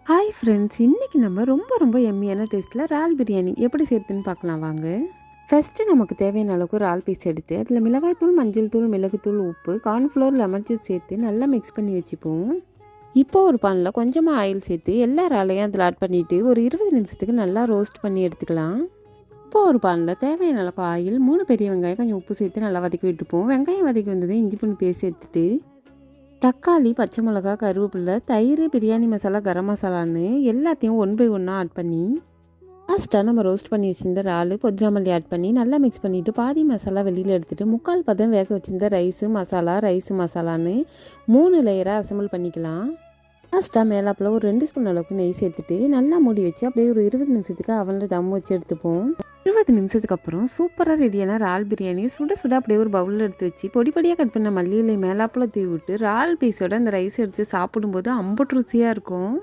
Hi friends, இன்றைக்கி நம்ம ரொம்ப எம்மியான டேஸ்ட்டில் இறால் பிரியாணி எப்படி செய்யுதுன்னு பார்க்கலாம் வாங்க. ஃபஸ்ட்டு நமக்கு தேவையான அளவுக்கு இறால் பீஸ் எடுத்து அதில் மிளகாய்த்தூள், மஞ்சள் தூள், மிளகுத்தூள், உப்பு, கார்ன்ஃப்ளவர், லெமன் ஜூஸ் சேர்த்து நல்லா மிக்ஸ் பண்ணி வச்சுப்போம். இப்போ ஒரு பானில் கொஞ்சமாக ஆயில் சேர்த்து எல்லா இறாலையும் அதில் ஆட் பண்ணிவிட்டு ஒரு 20 நிமிஷத்துக்கு நல்லா ரோஸ்ட் பண்ணி எடுத்துக்கலாம். இப்போ ஒரு பானில் தேவையான அளவுக்கு ஆயில், 3 பெரிய வெங்காயம், கொஞ்சம் உப்பு சேர்த்து நல்லா வதக்கி விட்டுப்போம். வெங்காயம் வதக்கி வந்ததும் இஞ்சி பூண்டு பேஸ்ட் சேர்த்துட்டு தக்காளி, பச்சை மிளகா, கருவேப்பிலை, தயிர், பிரியாணி மசாலா, கரம் மசாலான்னு எல்லாத்தையும் 1 பை 1 ஆட் பண்ணி லாஸ்ட்டாக நம்ம ரோஸ்ட் பண்ணி வச்சுருந்த இறால், புதினா மல்லி ஆட் பண்ணி நல்லா மிக்ஸ் பண்ணிவிட்டு பாதி மசாலா வெளியில் எடுத்துகிட்டு 3/4 பதம் வேக வச்சுருந்த ரைஸ் மசாலான்னு 3 லேயராக அசம்பிள் பண்ணிக்கலாம். லாஸ்ட்டாக மேலாப்பில் ஒரு 2 ஸ்பூன் அளவுக்கு நெய் சேர்த்துட்டு நல்லா மூடி வச்சு அப்படியே ஒரு 20 நிமிஷத்துக்கு அவனில் தம் வச்சு எடுத்துப்போம். 20 நிமிஷத்துக்கு அப்புறம் சூப்பராக ரெடியான இறால் பிரியாணி சுட அப்படியே ஒரு பவுலில் எடுத்து வச்சு பொடியாக கட் பண்ண மல்லி இலை மேலாப்பில் தூவி விட்டு இறால் பீஸோட அந்த ரைஸ் எடுத்து சாப்பிடும்போது அம்புட்டு ருசியாக இருக்கும்.